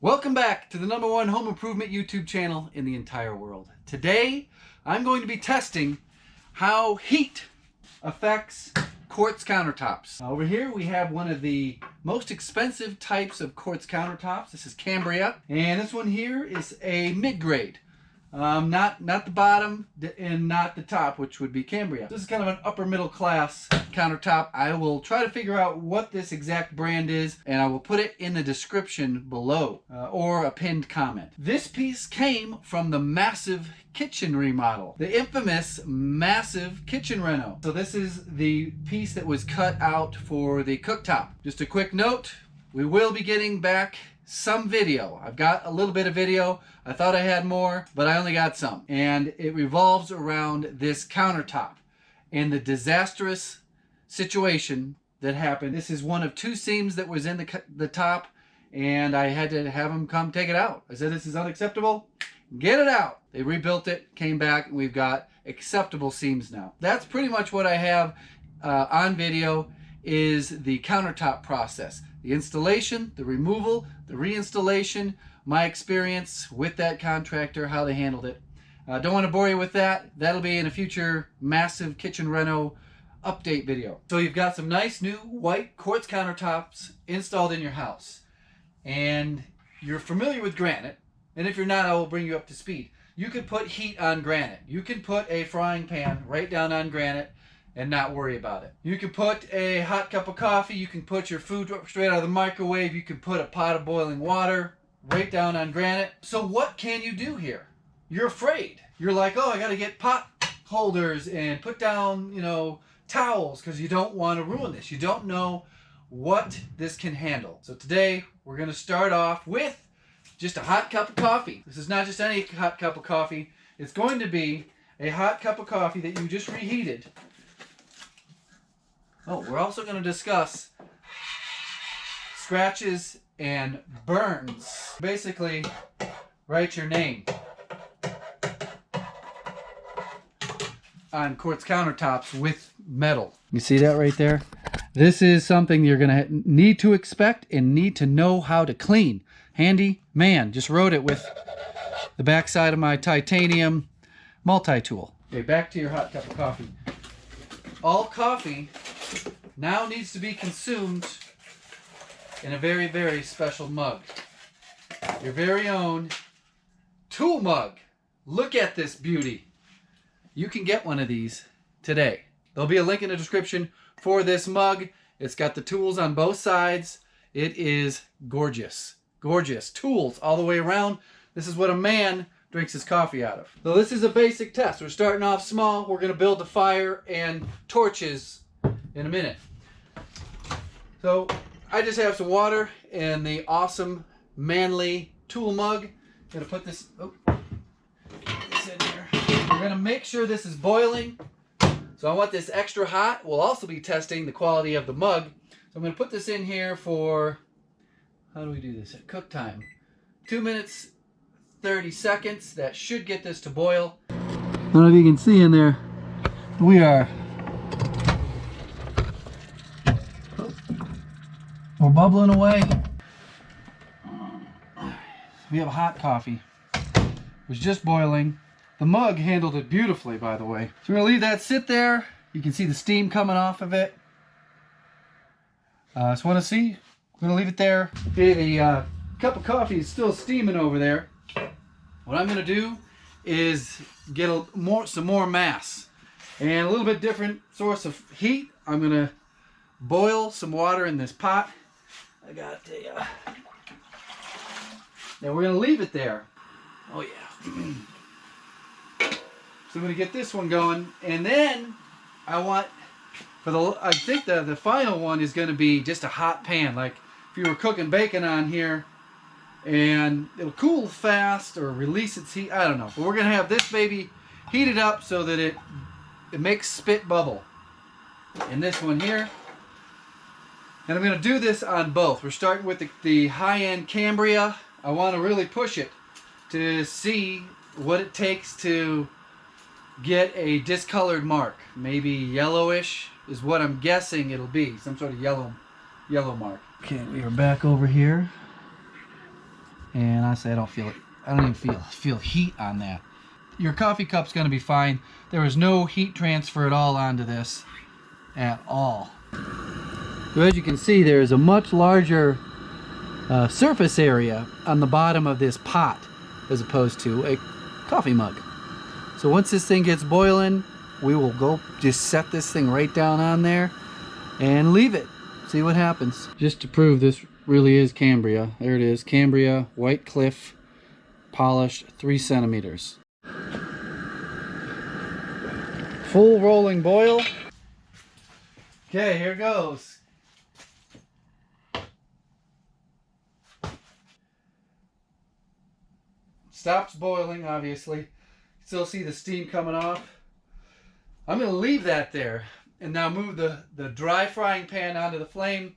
Welcome back to the #1 home improvement YouTube channel in the entire world. Today, I'm going to be testing how heat affects quartz countertops. Over here, we have one of the most expensive types of quartz countertops. This is Cambria, and this one here is a mid-grade. Not the bottom and not the top, which would be Cambria. This is kind of an upper middle class countertop. I will try to figure out what this exact brand is, and I will put it in the description below or a pinned comment. This piece came from the massive kitchen remodel, the infamous massive kitchen reno. So this is the piece that was cut out for the cooktop. Just a quick note, we will be getting back some video. I've got a little bit of video. I thought I had more, but I only got some. And it revolves around this countertop and the disastrous situation that happened. This is one of two seams that was in the top, and I had to have them come take it out. I said, this is unacceptable. Get it out. They rebuilt it, came back, and we've got acceptable seams now. That's pretty much what I have on video, is the countertop process. The installation, the removal, the reinstallation, my experience with that contractor, how they handled it. Don't want to bore you with that. That'll be in a future massive kitchen reno update video. So you've got some nice new white quartz countertops installed in your house. And you're familiar with granite. And if you're not, I will bring you up to speed. You can put heat on granite. You can put a frying pan right down on granite and not worry about it. You can put a hot cup of coffee, you can put your food straight out of the microwave, you can put a pot of boiling water right down on granite. So what can you do here? You're afraid. You're like, oh, I gotta get pot holders and put down, towels, because you don't want to ruin this. You don't know what this can handle. So today, we're gonna start off with just a hot cup of coffee. This is not just any hot cup of coffee. It's going to be a hot cup of coffee that you just reheated. Oh, we're also going to discuss scratches and burns. Basically, write your name on quartz countertops with metal. You see that right there? This is something you're going to need to expect and need to know how to clean. Handyman just wrote it with the backside of my titanium multi-tool. Okay, back to your hot cup of coffee. All coffee now needs to be consumed in a very, very special mug. Your very own tool mug. Look at this beauty. You can get one of these today. There'll be a link in the description for this mug. It's got the tools on both sides. It is gorgeous. Gorgeous. Tools all the way around. This is what a man drinks his coffee out of. So this is a basic test. We're starting off small. We're going to build the fire and torches in a minute. So I just have some water in the awesome manly tool mug. I'm going to put this, this in here. We're going to make sure this is boiling. So I want this extra hot. We'll also be testing the quality of the mug. So I'm going to put this in here for, how do we do this? At cook time. 2 minutes, 30 seconds. That should get this to boil. I don't know if you can see in there. We're bubbling away. We have hot coffee. It was just boiling. The mug handled it beautifully, by the way. So we're gonna leave that sit there. You can see the steam coming off of it. So want to see? We're gonna leave it there. Okay, the cup of coffee is still steaming over there. What I'm going to do is get some more mass and a little bit different source of heat. I'm going to boil some water in this pot. I got a, now we're going to leave it there. Oh yeah. So I'm going to get this one going, and then I want, I think the final one is going to be just a hot pan, like if you were cooking bacon on here. And it'll cool fast or release its heat. I don't know. But we're going to have this baby heated up so that it makes spit bubble. And this one here. And I'm going to do this on both. We're starting with the high-end Cambria. I want to really push it to see what it takes to get a discolored mark. Maybe yellowish is what I'm guessing it'll be. Some sort of yellow mark. Okay, we are back over here. And honestly, I don't feel it. I don't even feel heat on that. Your coffee cup's going to be fine. There was no heat transfer at all onto this at all. So as you can see, there is a much larger surface area on the bottom of this pot as opposed to a coffee mug. So once this thing gets boiling, we will go just set this thing right down on there and leave it. See what happens. Just to prove this really is Cambria. There it is, Cambria White Cliff, polished 3 centimeters. Full rolling boil. Okay, here goes. Stops boiling, obviously. Still see the steam coming off. I'm going to leave that there and now move the dry frying pan onto the flame,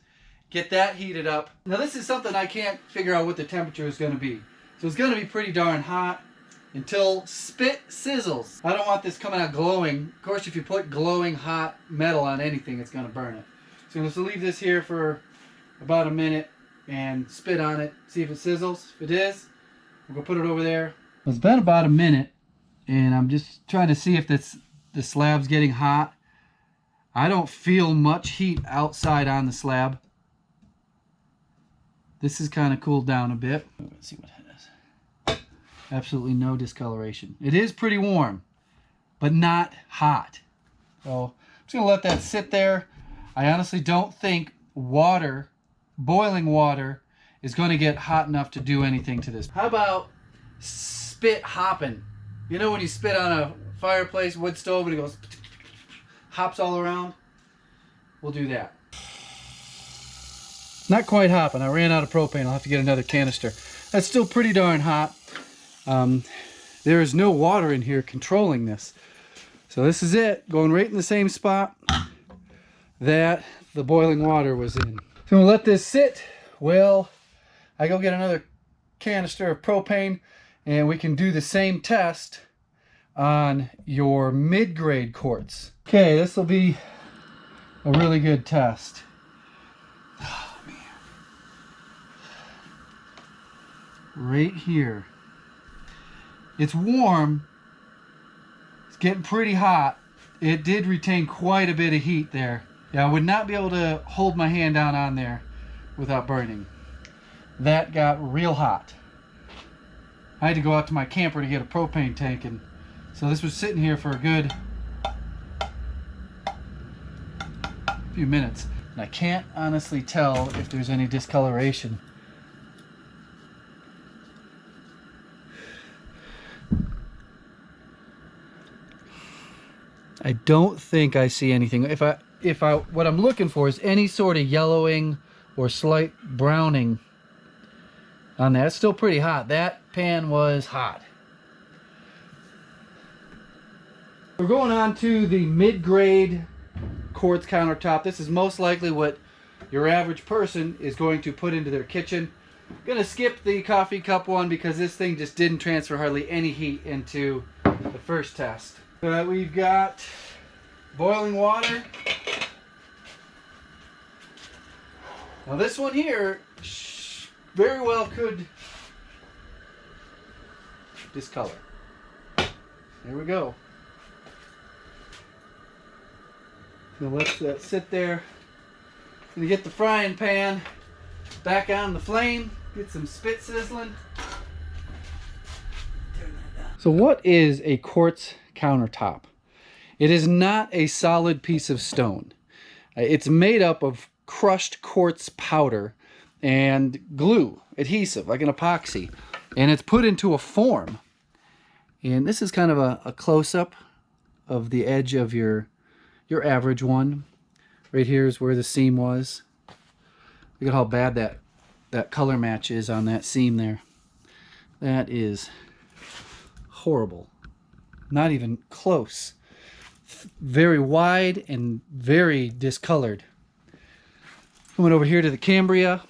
get that heated up. Now this is something I can't figure out what the temperature is going to be. So it's going to be pretty darn hot until spit sizzles. I don't want this coming out glowing. Of course, if you put glowing hot metal on anything, it's going to burn it. So I'm just going to leave this here for about a minute and spit on it, see if it sizzles. If it is, we'll go put it over there. It's been about a minute, and I'm just trying to see if the slab's getting hot. I don't feel much heat outside on the slab. This is kind of cooled down a bit. Let's see what it is. Absolutely no discoloration. It is pretty warm, but not hot. So I'm just going to let that sit there. I honestly don't think water, boiling water, is going to get hot enough to do anything to this. How about spit hopping? You know when you spit on a fireplace, wood stove, and it goes, hops all around? We'll do that. Not quite hopping. I ran out of propane. I'll have to get another canister. That's still pretty darn hot. There is no water in here controlling this. So this is it, going right in the same spot that the boiling water was in. So we'll let this sit. Well, I go get another canister of propane and we can do the same test on your mid-grade quartz. Okay, this will be a really good test. Oh, man. Right here. It's warm. It's getting pretty hot. It did retain quite a bit of heat there. Yeah, I would not be able to hold my hand down on there without burning. That got real hot. I had to go out to my camper to get a propane tank, and so this was sitting here for a good few minutes. And I can't honestly tell if there's any discoloration. I don't think I see anything. What I'm looking for is any sort of yellowing or slight browning on that. It's still pretty hot. That pan was hot. We're going on to the mid-grade quartz countertop. This is most likely what your average person is going to put into their kitchen. I'm going to skip the coffee cup one because this thing just didn't transfer hardly any heat into the first test. We've got boiling water. Now this one here very well could discolor. There we go. So let's sit there. Gonna get the frying pan back on the flame, get some spit sizzling. So what is a quartz countertop? It is not a solid piece of stone. It's made up of crushed quartz powder and glue, adhesive, like an epoxy. And it's put into a form. And this is kind of a close-up of the edge of your average one. Right here is where the seam was. Look at how bad that color match is on that seam there. That is horrible. Not even close. Very wide and very discolored. Coming over here to the Cambria.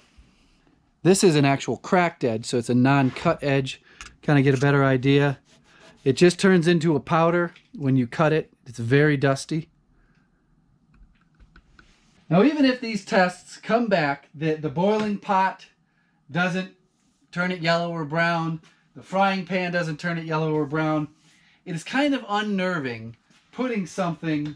This is an actual cracked edge, so it's a non-cut edge. Kind of get a better idea. It just turns into a powder when you cut it. It's very dusty. Now even if these tests come back that the boiling pot doesn't turn it yellow or brown. The frying pan doesn't turn it yellow or brown. It is kind of unnerving putting something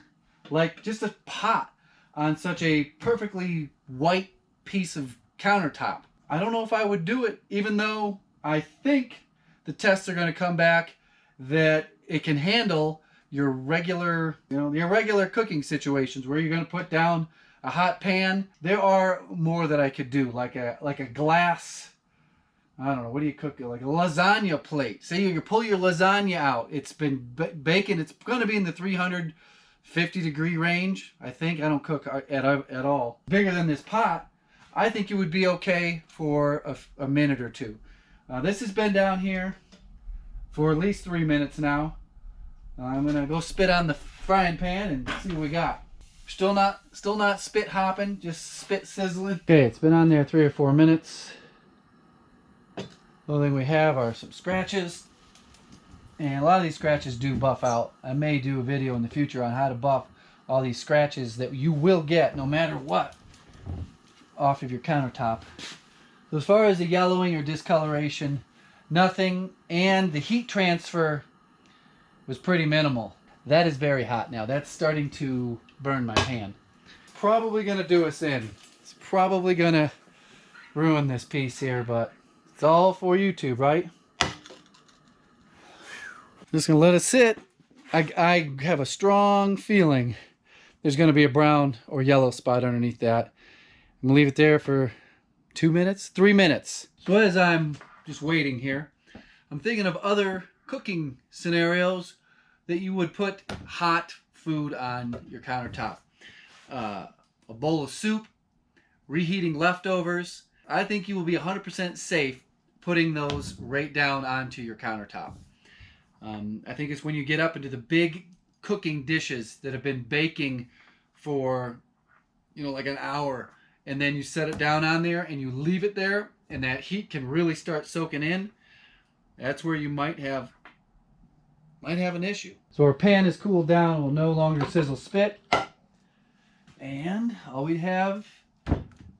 like just a pot on such a perfectly white piece of countertop. I don't know if I would do it, even though I think the tests are going to come back that it can handle your regular, your regular cooking situations where you're going to put down a hot pan. There are more that I could do, like a glass, I don't know, what do you cook? Like a lasagna plate. Say you pull your lasagna out. It's been baking. It's going to be in the 350-degree range, I think. I don't cook at all. Bigger than this pot. I think it would be okay for a minute or two. This has been down here for at least 3 minutes now. I'm going to go spit on the frying pan and see what we got. Still not spit hopping, just spit sizzling. Okay, it's been on there 3 or 4 minutes. The only thing we have are some scratches. And a lot of these scratches do buff out. I may do a video in the future on how to buff all these scratches that you will get no matter what off of your countertop. So as far as the yellowing or discoloration, nothing. And the heat transfer was pretty minimal. That is very hot now. That's starting to burn my hand. Probably going to do us in. It's probably going to ruin this piece here, but it's all for YouTube, right? Just going to let it sit. I have a strong feeling there's going to be a brown or yellow spot underneath that. I'm going to leave it there for 2 minutes, 3 minutes. So as I'm just waiting here, I'm thinking of other cooking scenarios that you would put hot food on your countertop. A bowl of soup, reheating leftovers. I think you will be 100% safe putting those right down onto your countertop. I think it's when you get up into the big cooking dishes that have been baking for, like an hour, and then you set it down on there and you leave it there, and that heat can really start soaking in. That's where you might have an issue. So our pan is cooled down, will no longer sizzle spit. And all we have,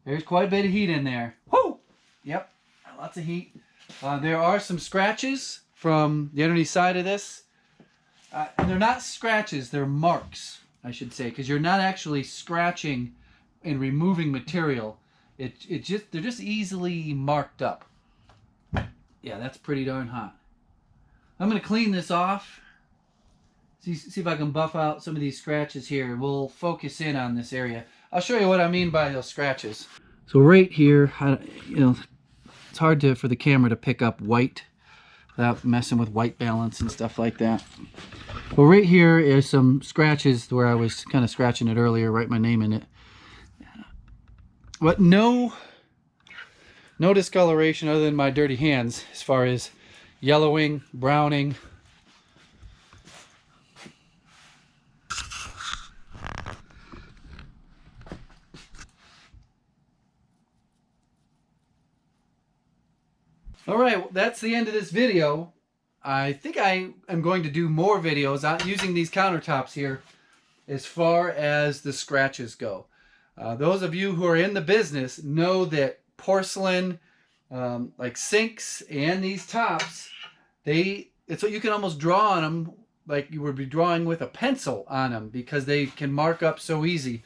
there's quite a bit of heat in there. Whoo! Yep, lots of heat. There are some scratches from the underneath side of this. And they're not scratches, they're marks, I should say, because you're not actually scratching and removing material. They're just easily marked up. Yeah, that's pretty darn hot. I'm going to clean this off. See if I can buff out some of these scratches here. We'll focus in on this area. I'll show you what I mean by those scratches. So right here, it's hard for the camera to pick up white without messing with white balance and stuff like that. But right here is some scratches where I was kind of scratching it earlier, write my name in it. But no discoloration other than my dirty hands as far as yellowing, browning. Alright, well, that's the end of this video. I think I am going to do more videos out using these countertops here as far as the scratches go. Those of you who are in the business know that porcelain, like sinks and these tops, it's what you can almost draw on them like you would be drawing with a pencil on them because they can mark up so easy.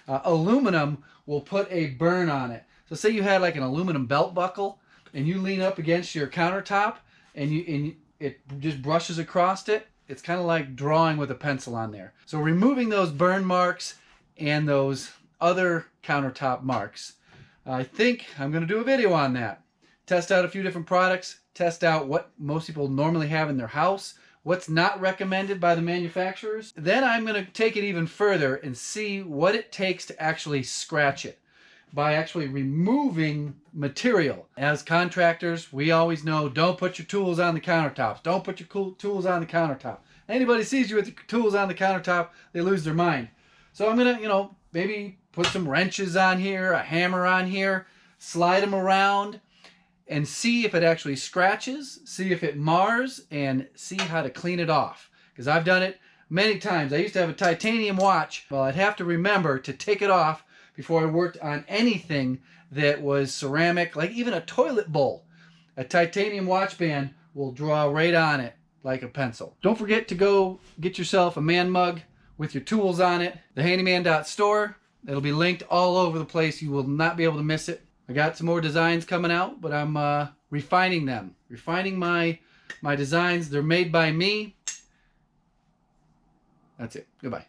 Aluminum will put a burn on it. So say you had like an aluminum belt buckle and you lean up against your countertop and it just brushes across it. It's kind of like drawing with a pencil on there. So removing those burn marks and those other countertop marks, I think I'm going to do a video on that. Test out a few different products, test out what most people normally have in their house, what's not recommended by the manufacturers. Then I'm going to take it even further and see what it takes to actually scratch it by actually removing material. As contractors, we always know, don't put your tools on the countertops. Don't put your tools on the countertop. Anybody sees you with your tools on the countertop, they lose their mind. So I'm going to, maybe put some wrenches on here, a hammer on here, slide them around, and see if it actually scratches, see if it mars, and see how to clean it off. Because I've done it many times. I used to have a titanium watch. Well, I'd have to remember to take it off before I worked on anything that was ceramic, like even a toilet bowl. a titanium watch band will draw right on it like a pencil. Don't forget to go get yourself a man mug with your tools on it. The handyman.store. It'll be linked all over the place. You will not be able to miss it. I got some more designs coming out, but I'm refining them. Refining my designs. They're made by me. That's it. Goodbye.